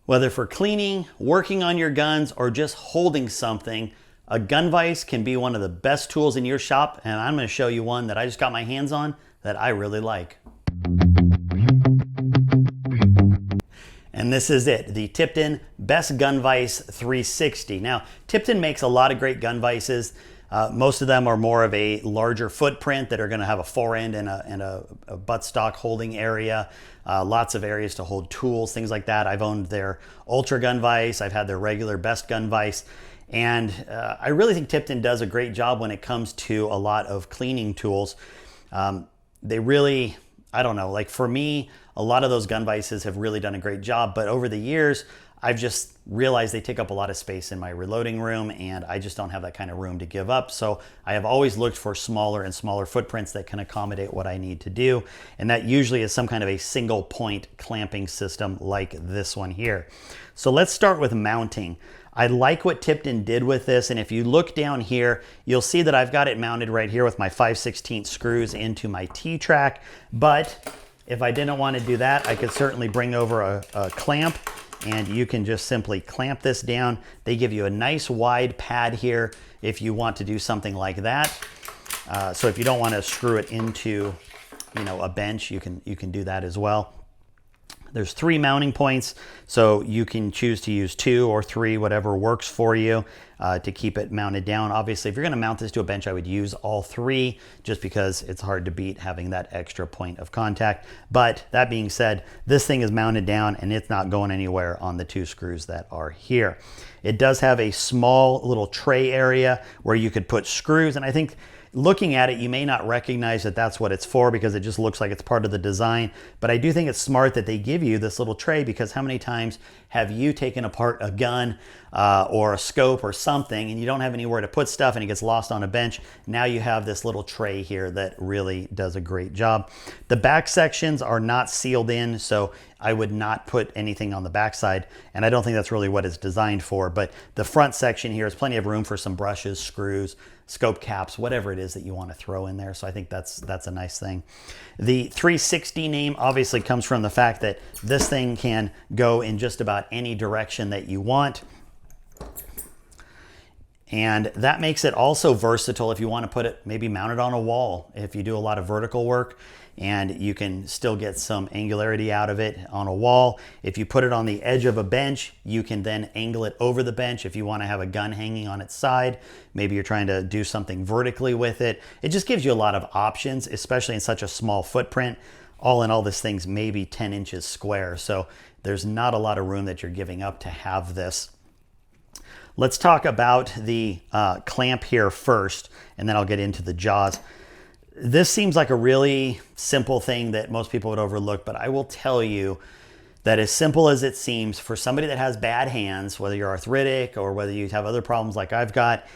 Whether for cleaning, working on your guns, or just holding something, a gun vise can be one of the best tools in your shop, and I'm going to show you one that I just got my hands on that I really like. And this is it, the Tipton Best Gun Vise 360. Now, Tipton makes a lot of great gun vises. Most of them are more of a larger footprint that are going to have a forend and a buttstock holding area. Lots of areas to hold tools, things like that. I've owned their Ultra Gun Vise. I've had their regular Best Gun Vise. And I really think Tipton does a great job when it comes to a lot of cleaning tools. They really, I don't know, like for me, a lot of those gun vises have really done a great job. But over the years, I've just realized they take up a lot of space in my reloading room, and I just don't have that kind of room to give up. So I have always looked for smaller and smaller footprints that can accommodate what I need to do. And that usually is some kind of a single point clamping system like this one here. So let's start with mounting. I like what Tipton did with this, and if you look down here, you'll see that I've got it mounted right here with my 5/16 screws into my T-track. But if I didn't want to do that, I could certainly bring over a clamp, and you can just simply clamp this down. They give you a nice wide pad here if you want to do something like that. So if you don't want to screw it into, a bench, you can do that as well. There's 3 mounting points, so you can choose to use 2 or 3, whatever works for you, to keep it mounted down. Obviously, if you're gonna mount this to a bench, I would use all 3, just because it's hard to beat having that extra point of contact. But that being said, this thing is mounted down and it's not going anywhere on the 2 screws that are here. It does have a small little tray area where you could put screws, and I think looking at it, you may not recognize that that's what it's for because it just looks like it's part of the design. But I do think it's smart that they give you this little tray, because how many times have you taken apart a gun or a scope or something and you don't have anywhere to put stuff and it gets lost on a bench? Now you have this little tray here that really does a great job. The back sections are not sealed in, so I would not put anything on the backside, and I don't think that's really what it's designed for. But the front section here is plenty of room for some brushes, screws, scope caps, whatever it is that you want to throw in there. So I think that's a nice thing. The 360 name obviously comes from the fact that this thing can go in just about any direction that you want. And that makes it also versatile if you want to put it, maybe mount it on a wall. If you do a lot of vertical work, and you can still get some angularity out of it on a wall. If you put it on the edge of a bench, you can then angle it over the bench if you want to have a gun hanging on its side. Maybe you're trying to do something vertically with it. It just gives you a lot of options, especially in such a small footprint. All in all, this thing's maybe 10 inches square, so there's not a lot of room that you're giving up to have this. Let's talk about the clamp here first, and then I'll get into the jaws. This seems like a really simple thing that most people would overlook, but I will tell you that as simple as it seems, for somebody that has bad hands, whether you're arthritic or whether you have other problems like I've got,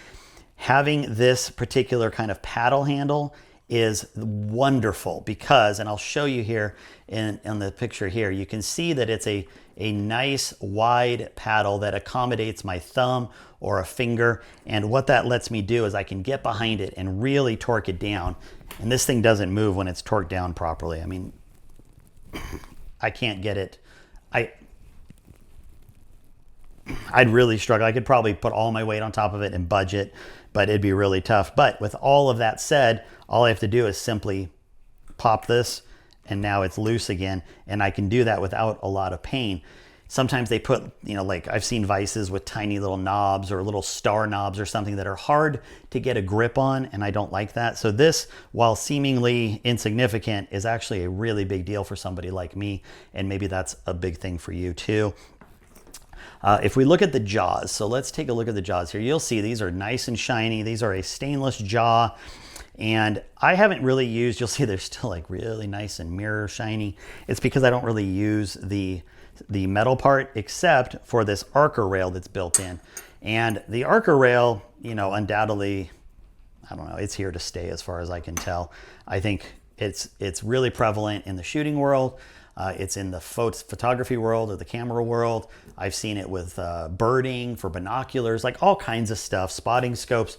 having this particular kind of paddle handle is wonderful because, and I'll show you here in the picture here, you can see that it's a nice wide paddle that accommodates my thumb or a finger. And what that lets me do is I can get behind it and really torque it down. And this thing doesn't move when it's torqued down properly. I mean, I can't get it. I'd really struggle. I could probably put all my weight on top of it and budge it, but it'd be really tough. But with all of that said, all I have to do is simply pop this, and now it's loose again, and I can do that without a lot of pain. Sometimes they put, like I've seen vices with tiny little knobs or little star knobs or something that are hard to get a grip on, and I don't like that. So this, while seemingly insignificant, is actually a really big deal for somebody like me, and maybe that's a big thing for you too. If we look at the jaws, so let's take a look at the jaws here. You'll see these are nice and shiny. These are a stainless jaw. And I haven't really used, you'll see they're still like really nice and mirror shiny. It's because I don't really use the metal part except for this archer rail that's built in. And the archer rail, undoubtedly, I don't know, it's here to stay as far as I can tell. I think it's really prevalent in the shooting world. It's in the photography world or the camera world. I've seen it with birding for binoculars, like all kinds of stuff, spotting scopes.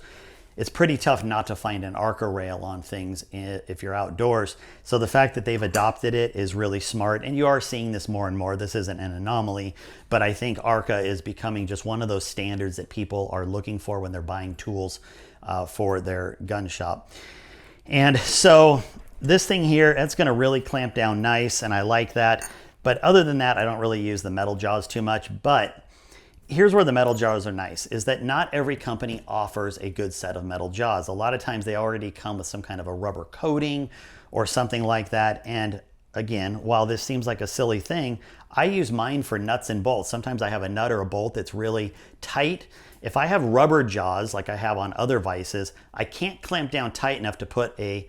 it's pretty tough not to find an ARCA rail on things if you're outdoors. So the fact that they've adopted it is really smart, and you are seeing this more and more. This isn't an anomaly, but I think ARCA is becoming just one of those standards that people are looking for when they're buying tools for their gun shop. And so this thing here, it's going to really clamp down nice, and I like that. But other than that, I don't really use the metal jaws too much. But here's where the metal jaws are nice, is that not every company offers a good set of metal jaws. A lot of times they already come with some kind of a rubber coating or something like that. And again, while this seems like a silly thing, I use mine for nuts and bolts. Sometimes I have a nut or a bolt that's really tight. If I have rubber jaws like I have on other vices, I can't clamp down tight enough to put a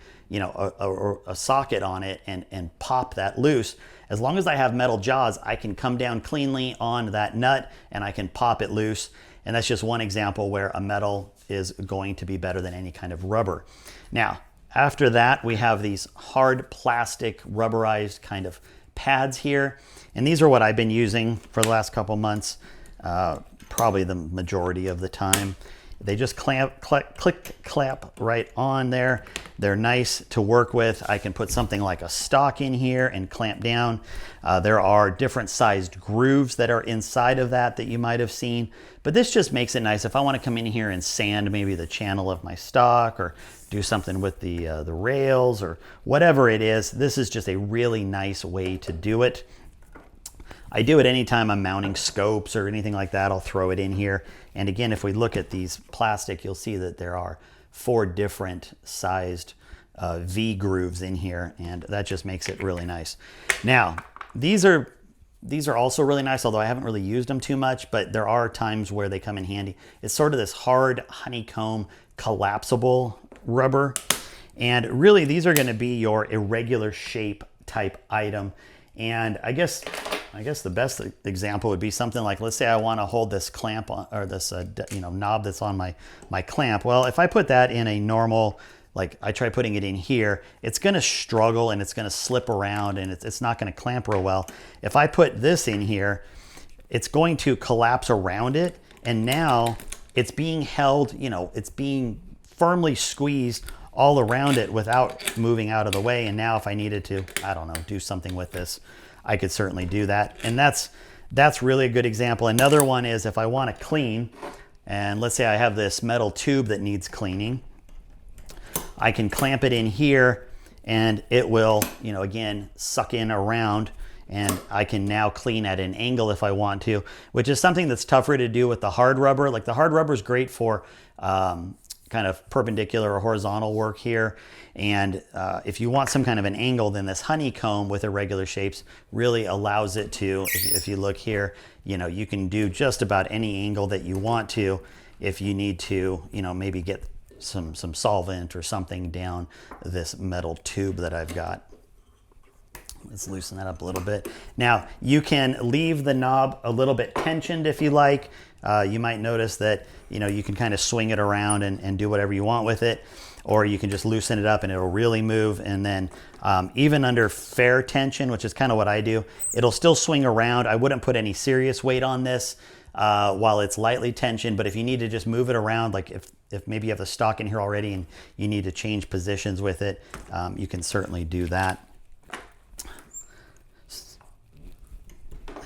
socket on it and pop that loose. As long as I have metal jaws, I can come down cleanly on that nut and I can pop it loose. And that's just one example where a metal is going to be better than any kind of rubber. Now, after that, we have these hard plastic rubberized kind of pads here. And these are what I've been using for the last couple months, probably the majority of the time. They just clamp right on there. They're nice to work with. I can put something like a stock in here and clamp down. There are different sized grooves that are inside of that you might have seen, but this just makes it nice. If I want to come in here and sand maybe the channel of my stock or do something with the rails or whatever it is, this is just a really nice way to do it. I do it anytime I'm mounting scopes or anything like that. I'll throw it in here. And again, if we look at these plastic, you'll see that there are 4 different sized V grooves in here, and that just makes it really nice. Now, these are also really nice, although I haven't really used them too much, but there are times where they come in handy. It's sort of this hard honeycomb collapsible rubber. And really, these are going to be your irregular shape type item. And I guess the best example would be something like, let's say I want to hold this clamp on, or this knob that's on my clamp. Well, if I put that in a normal, like I try putting it in here, it's going to struggle and it's going to slip around and it's not going to clamp real well. If I put this in here, it's going to collapse around it, and now it's being held, it's being firmly squeezed all around it without moving out of the way. And now if I needed to, I don't know, do something with this, I could certainly do that. And that's really a good example. Another one is if I want to clean, and let's say I have this metal tube that needs cleaning, I can clamp it in here and it will, again, suck in around, and I can now clean at an angle if I want to, which is something that's tougher to do with the hard rubber. Like the hard rubber is great for kind of perpendicular or horizontal work here. And if you want some kind of an angle, then this honeycomb with irregular shapes really allows it to. If you look here, you can do just about any angle that you want to. If you need to, maybe get some solvent or something down this metal tube that I've got. Let's loosen that up a little bit. Now, you can leave the knob a little bit tensioned if you like. You might notice that, you can kind of swing it around and do whatever you want with it, or you can just loosen it up and it'll really move. And then even under fair tension, which is kind of what I do, it'll still swing around. I wouldn't put any serious weight on this while it's lightly tensioned, but if you need to just move it around, like if maybe you have the stock in here already and you need to change positions with it, you can certainly do that.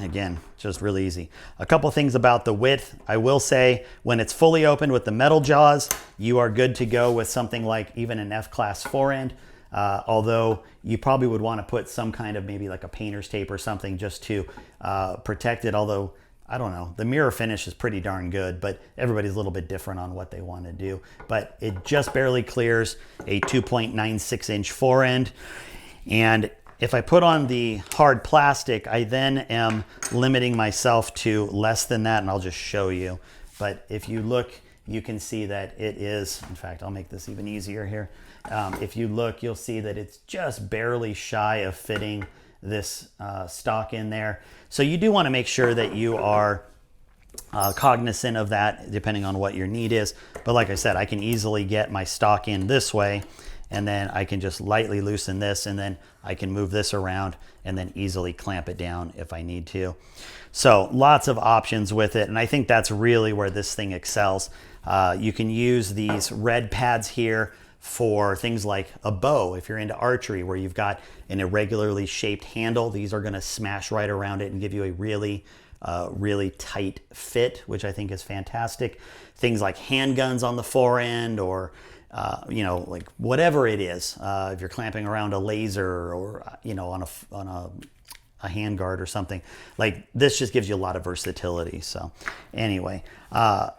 Again, just really easy. A couple things about the width. I will say when it's fully opened with the metal jaws, you are good to go with something like even an F-class forend, although you probably would want to put some kind of maybe like a painter's tape or something just to protect it. Although, I don't know, the mirror finish is pretty darn good, but everybody's a little bit different on what they want to do. But it just barely clears a 2.96 inch forend. And if I put on the hard plastic, I then am limiting myself to less than that, and I'll just show you. But if you look, you can see that it is, in fact, I'll make this even easier here. If you look, you'll see that it's just barely shy of fitting this stock in there. So you do want to make sure that you are cognizant of that, depending on what your need is. But like I said, I can easily get my stock in this way, and then I can just lightly loosen this, and then I can move this around and then easily clamp it down if I need to. So lots of options with it, and I think that's really where this thing excels. You can use these red pads here for things like a bow. If you're into archery where you've got an irregularly shaped handle, these are going to smash right around it and give you a really really tight fit, which I think is fantastic. Things like handguns on the fore end, or you know, like whatever it is, if you're clamping around a laser, or you know, on a handguard or something, like this just gives you a lot of versatility. So anyway,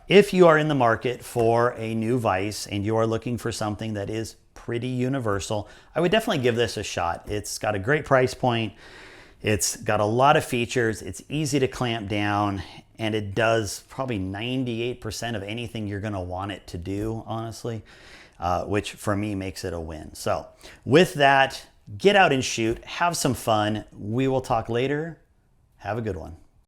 if you are in the market for a new vise and you are looking for something that is pretty universal, I would definitely give this a shot. It's got a great price point. It's got a lot of features. It's easy to clamp down, and it does probably 98% of anything you're going to want it to do, honestly, which for me makes it a win. So with that, get out and shoot, have some fun. We will talk later. Have a good one.